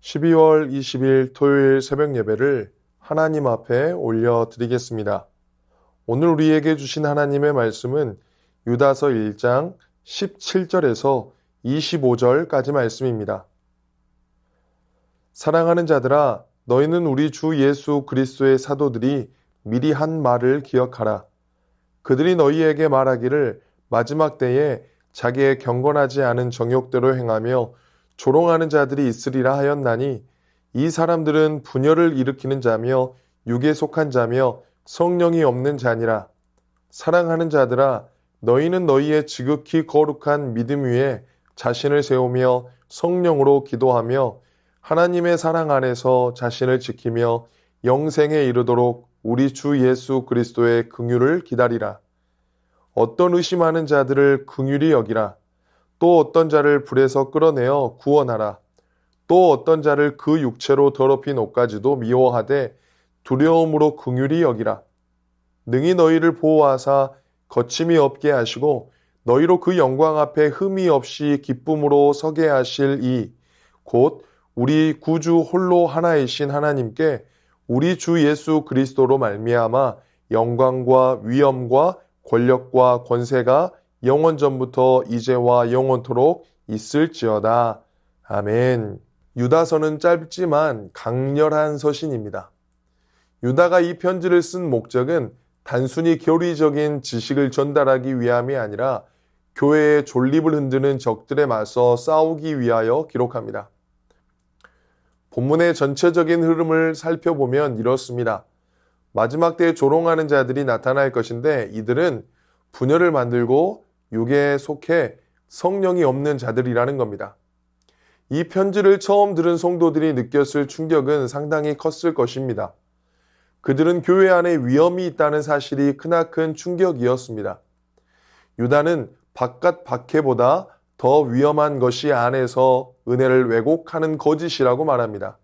12월 20일 토요일 새벽 예배를 하나님 앞에 올려드리겠습니다. 오늘 우리에게 주신 하나님의 말씀은 유다서 1장 17절에서 25절까지 말씀입니다. 사랑하는 자들아, 너희는 우리 주 예수 그리스도의 사도들이 미리 한 말을 기억하라. 그들이 너희에게 말하기를 마지막 때에 자기의 경건하지 않은 정욕대로 행하며 조롱하는 자들이 있으리라 하였나니 이 사람들은 분열을 일으키는 자며 육에 속한 자며 성령이 없는 자니라. 사랑하는 자들아, 너희는 너희의 지극히 거룩한 믿음 위에 자신을 세우며 성령으로 기도하며 하나님의 사랑 안에서 자신을 지키며 영생에 이르도록 우리 주 예수 그리스도의 긍휼을 기다리라. 어떤 의심하는 자들을 긍휼히 여기라. 또 어떤 자를 불에서 끌어내어 구원하라. 또 어떤 자를 그 육체로 더럽힌 옷까지도 미워하되 두려움으로 긍휼히 여기라. 능히 너희를 보호하사 거침이 없게 하시고 너희로 그 영광 앞에 흠이 없이 기쁨으로 서게 하실 이 곧 우리 구주 홀로 하나이신 하나님께 우리 주 예수 그리스도로 말미암아 영광과 위엄과 권력과 권세가 영원 전부터 이제와 영원토록 있을지어다. 아멘. 유다서는 짧지만 강렬한 서신입니다. 유다가 이 편지를 쓴 목적은 단순히 교리적인 지식을 전달하기 위함이 아니라 교회의 존립을 흔드는 적들에 맞서 싸우기 위하여 기록합니다. 본문의 전체적인 흐름을 살펴보면 이렇습니다. 마지막 때에 조롱하는 자들이 나타날 것인데 이들은 분열을 만들고 육에 속해 성령이 없는 자들이라는 겁니다. 이 편지를 처음 들은 성도들이 느꼈을 충격은 상당히 컸을 것입니다. 그들은 교회 안에 위험이 있다는 사실이 크나큰 충격이었습니다. 유다는 바깥 박해보다 더 위험한 것이 안에서 은혜를 왜곡하는 거짓이라고 말합니다.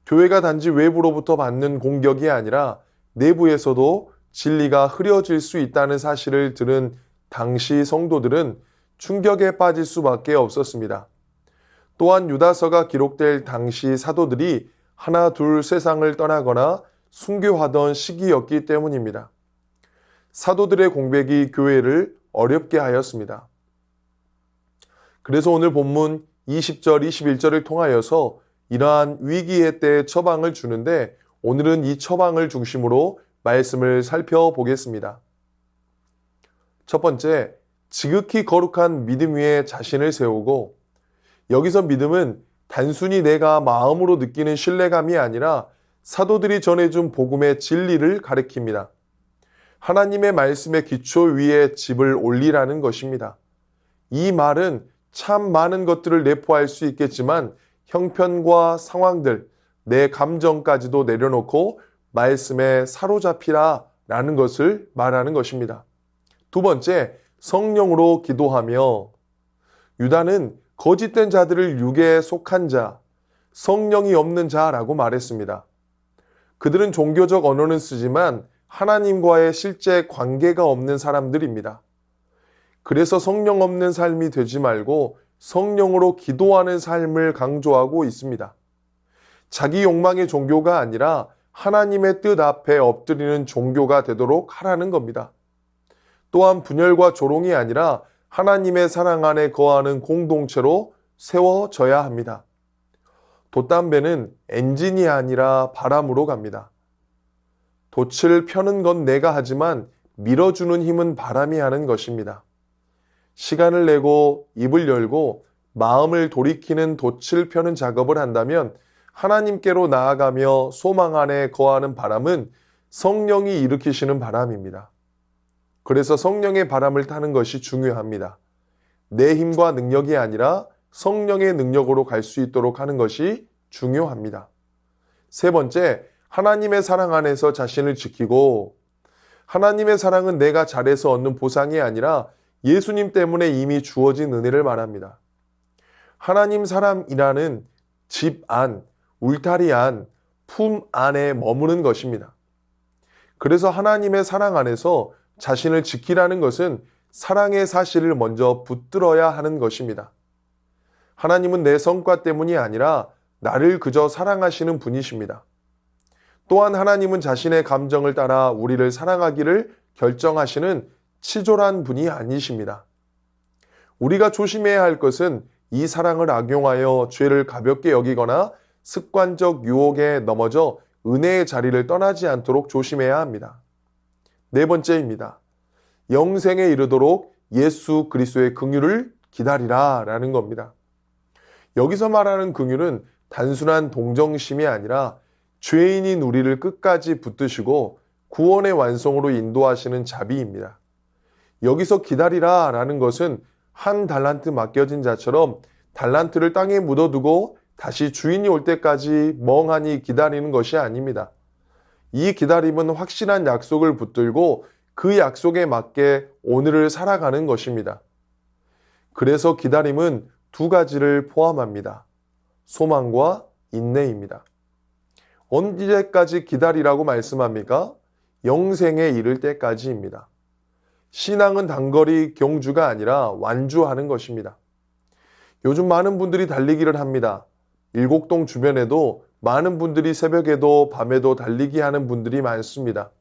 교회가 단지 외부로부터 받는 공격이 아니라 내부에서도 진리가 흐려질 수 있다는 사실을 들은 당시 성도들은 충격에 빠질 수밖에 없었습니다. 또한 유다서가 기록될 당시 사도들이 하나 둘 세상을 떠나거나 순교하던 시기였기 때문입니다. 사도들의 공백이 교회를 어렵게 하였습니다. 그래서 오늘 본문 20절, 21절을 통하여서 이러한 위기의 때에 처방을 주는데 오늘은 이 처방을 중심으로 말씀을 살펴보겠습니다. 첫 번째, 지극히 거룩한 믿음 위에 자신을 세우고, 여기서 믿음은 단순히 내가 마음으로 느끼는 신뢰감이 아니라 사도들이 전해준 복음의 진리를 가리킵니다. 하나님의 말씀의 기초 위에 집을 올리라는 것입니다. 이 말은 참 많은 것들을 내포할 수 있겠지만 형편과 상황들, 내 감정까지도 내려놓고 말씀에 사로잡히라 라는 것을 말하는 것입니다. 두 번째, 성령으로 기도하며, 유다는 거짓된 자들을 육에 속한 자, 성령이 없는 자라고 말했습니다. 그들은 종교적 언어는 쓰지만 하나님과의 실제 관계가 없는 사람들입니다. 그래서 성령 없는 삶이 되지 말고 성령으로 기도하는 삶을 강조하고 있습니다. 자기 욕망의 종교가 아니라 하나님의 뜻 앞에 엎드리는 종교가 되도록 하라는 겁니다. 또한 분열과 조롱이 아니라 하나님의 사랑 안에 거하는 공동체로 세워져야 합니다. 돛담배는 엔진이 아니라 바람으로 갑니다. 돛을 펴는 건 내가 하지만 밀어주는 힘은 바람이 하는 것입니다. 시간을 내고 입을 열고 마음을 돌이키는 돛을 펴는 작업을 한다면 하나님께로 나아가며 소망 안에 거하는 바람은 성령이 일으키시는 바람입니다. 그래서 성령의 바람을 타는 것이 중요합니다. 내 힘과 능력이 아니라 성령의 능력으로 갈 수 있도록 하는 것이 중요합니다. 세 번째, 하나님의 사랑 안에서 자신을 지키고, 하나님의 사랑은 내가 잘해서 얻는 보상이 아니라 예수님 때문에 이미 주어진 은혜를 말합니다. 하나님 사람이라는 집 안, 울타리 안, 품 안에 머무는 것입니다. 그래서 하나님의 사랑 안에서 자신을 지키라는 것은 사랑의 사실을 먼저 붙들어야 하는 것입니다. 하나님은 내 성과 때문이 아니라 나를 그저 사랑하시는 분이십니다. 또한 하나님은 자신의 감정을 따라 우리를 사랑하기를 결정하시는 치졸한 분이 아니십니다. 우리가 조심해야 할 것은 이 사랑을 악용하여 죄를 가볍게 여기거나 습관적 유혹에 넘어져 은혜의 자리를 떠나지 않도록 조심해야 합니다. 네 번째입니다. 영생에 이르도록 예수 그리스도의 긍휼을 기다리라 라는 겁니다. 여기서 말하는 긍휼은 단순한 동정심이 아니라 죄인인 우리를 끝까지 붙드시고 구원의 완성으로 인도하시는 자비입니다. 여기서 기다리라 라는 것은 한 달란트 맡겨진 자처럼 달란트를 땅에 묻어두고 다시 주인이 올 때까지 멍하니 기다리는 것이 아닙니다. 이 기다림은 확실한 약속을 붙들고 그 약속에 맞게 오늘을 살아가는 것입니다. 그래서 기다림은 두 가지를 포함합니다. 소망과 인내입니다. 언제까지 기다리라고 말씀합니까? 영생에 이를 때까지입니다. 신앙은 단거리 경주가 아니라 완주하는 것입니다. 요즘 많은 분들이 달리기를 합니다. 일곡동 주변에도 많은 분들이 새벽에도 밤에도 달리기 하는 분들이 많습니다.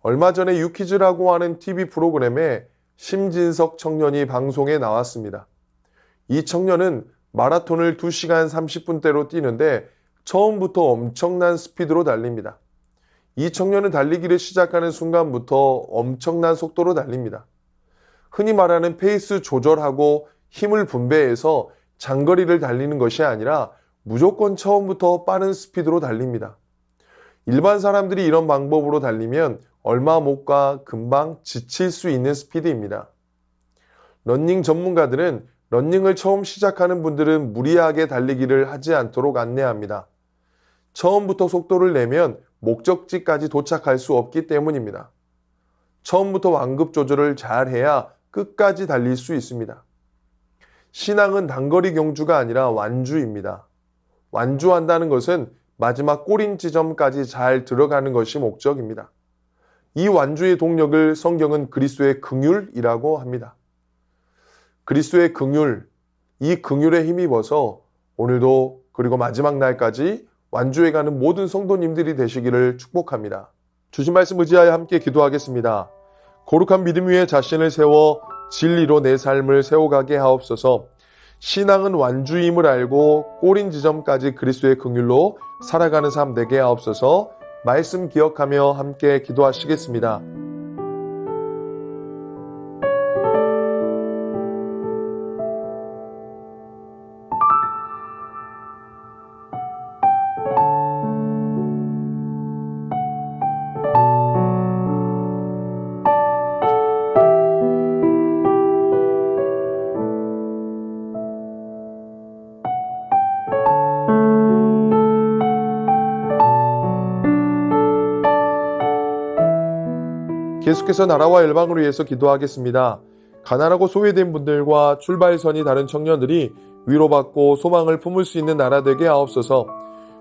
얼마 전에 유퀴즈라고 하는 TV 프로그램에 심진석 청년이 방송에 나왔습니다. 이 청년은 마라톤을 2시간 30분대로 뛰는데 처음부터 엄청난 스피드로 달립니다. 이 청년은 달리기를 시작하는 순간부터 엄청난 속도로 달립니다. 흔히 말하는 페이스 조절하고 힘을 분배해서 장거리를 달리는 것이 아니라 무조건 처음부터 빠른 스피드로 달립니다. 일반 사람들이 이런 방법으로 달리면 얼마 못 가 금방 지칠 수 있는 스피드입니다. 러닝 전문가들은 러닝을 처음 시작하는 분들은 무리하게 달리기를 하지 않도록 안내합니다. 처음부터 속도를 내면 목적지까지 도착할 수 없기 때문입니다. 처음부터 완급 조절을 잘 해야 끝까지 달릴 수 있습니다. 신앙은 단거리 경주가 아니라 완주입니다. 완주한다는 것은 마지막 꼬린 지점까지 잘 들어가는 것이 목적입니다. 이 완주의 동력을 성경은 그리스도의 긍휼이라고 합니다. 그리스도의 긍휼, 이 긍휼에 힘입어서 오늘도 그리고 마지막 날까지 완주해가는 모든 성도님들이 되시기를 축복합니다. 주신 말씀 의지하여 함께 기도하겠습니다. 거룩한 믿음 위에 자신을 세워 진리로 내 삶을 세워가게 하옵소서. 신앙은 완주임을 알고 꼬린 지점까지 그리스도의 긍휼로 살아가는 삶 되게 하옵소서. 말씀 기억하며 함께 기도하시겠습니다. 계속해서 나라와 열방을 위해서 기도하겠습니다. 가난하고 소외된 분들과 출발선이 다른 청년들이 위로받고 소망을 품을 수 있는 나라 되게 하옵소서.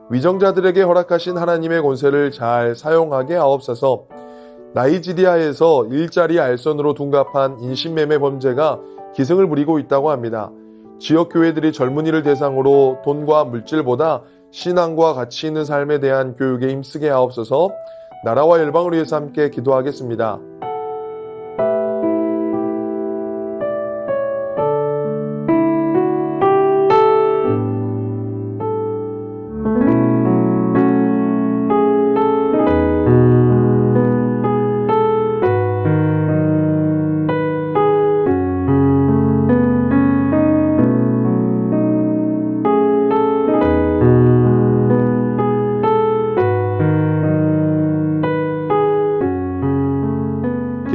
위정자들에게 허락하신 하나님의 권세를 잘 사용하게 하옵소서. 나이지리아에서 일자리 알선으로 둔갑한 인신매매 범죄가 기승을 부리고 있다고 합니다. 지역 교회들이 젊은이를 대상으로 돈과 물질보다 신앙과 가치 있는 삶에 대한 교육에 힘쓰게 하옵소서. 나라와 열방을 위해서 함께 기도하겠습니다.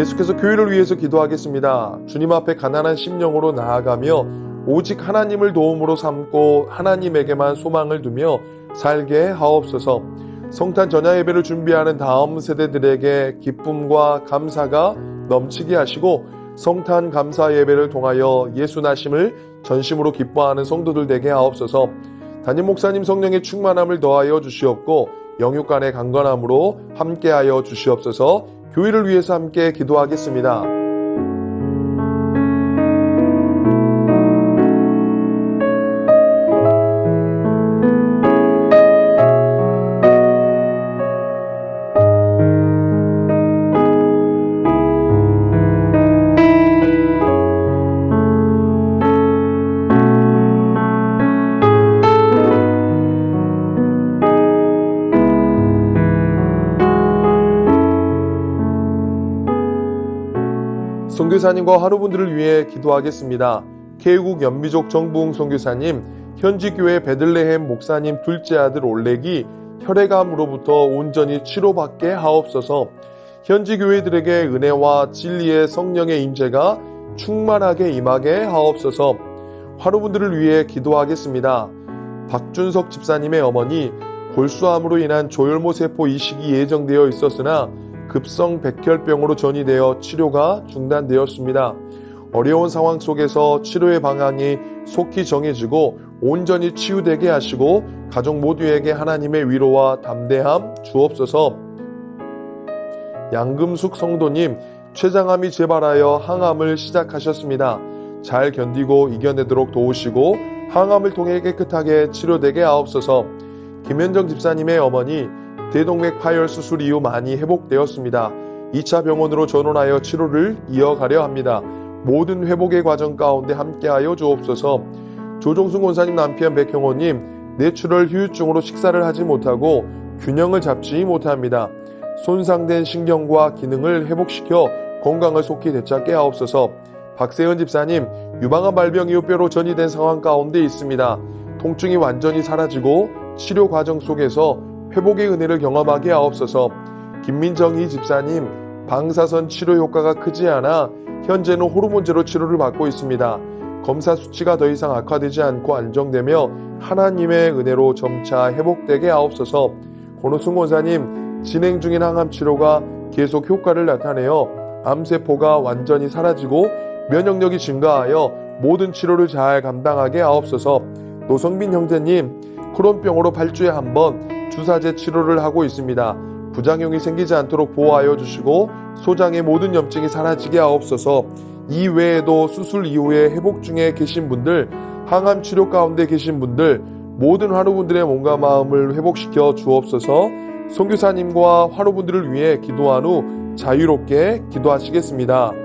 계속해서 교회를 위해서 기도하겠습니다. 주님 앞에 가난한 심령으로 나아가며 오직 하나님을 도움으로 삼고 하나님에게만 소망을 두며 살게 하옵소서. 성탄 전야 예배를 준비하는 다음 세대들에게 기쁨과 감사가 넘치게 하시고 성탄 감사 예배를 통하여 예수 나심을 전심으로 기뻐하는 성도들 되게 하옵소서. 담임 목사님 성령의 충만함을 더하여 주시옵고 영육간의 강건함으로 함께하여 주시옵소서. 교회를 위해서 함께 기도하겠습니다. 선교사님과 환우분들을 위해 기도하겠습니다. 개국 연미족 정부웅 선교사님, 현지교회 베들레헴 목사님 둘째 아들 올렉이 혈액암으로부터 온전히 치료받게 하옵소서. 현지 교회들에게 은혜와 진리의 성령의 임재가 충만하게 임하게 하옵소서. 환우분들을 위해 기도하겠습니다. 박준석 집사님의 어머니, 골수암으로 인한 조혈모 세포 이식이 예정되어 있었으나 급성 백혈병으로 전이되어 치료가 중단되었습니다. 어려운 상황 속에서 치료의 방향이 속히 정해지고 온전히 치유되게 하시고 가족 모두에게 하나님의 위로와 담대함 주옵소서. 양금숙 성도님, 췌장암이 재발하여 항암을 시작하셨습니다. 잘 견디고 이겨내도록 도우시고 항암을 통해 깨끗하게 치료되게 하옵소서. 김현정 집사님의 어머니, 대동맥 파열 수술 이후 많이 회복되었습니다. 2차 병원으로 전원하여 치료를 이어가려 합니다. 모든 회복의 과정 가운데 함께하여 주옵소서. 조종순 권사님 남편 백형호님, 뇌출혈 후유증으로 식사를 하지 못하고 균형을 잡지 못합니다. 손상된 신경과 기능을 회복시켜 건강을 속히 되찾게 하옵소서. 박세은 집사님, 유방암 발병 이후 뼈로 전이된 상황 가운데 있습니다. 통증이 완전히 사라지고 치료 과정 속에서 회복의 은혜를 경험하게 하옵소서. 김민정희 집사님, 방사선 치료 효과가 크지 않아 현재는 호르몬제로 치료를 받고 있습니다. 검사 수치가 더 이상 악화되지 않고 안정되며 하나님의 은혜로 점차 회복되게 하옵소서. 권호순 권사님, 진행 중인 항암 치료가 계속 효과를 나타내어 암세포가 완전히 사라지고 면역력이 증가하여 모든 치료를 잘 감당하게 하옵소서. 노성빈 형제님, 크론병으로 8주에 한 번 주사제 치료를 하고 있습니다. 부작용이 생기지 않도록 보호하여 주시고 소장의 모든 염증이 사라지게 하옵소서. 이 외에도 수술 이후에 회복 중에 계신 분들, 항암 치료 가운데 계신 분들, 모든 환우분들의 몸과 마음을 회복시켜 주옵소서. 선교사님과 환우분들을 위해 기도한 후 자유롭게 기도하시겠습니다.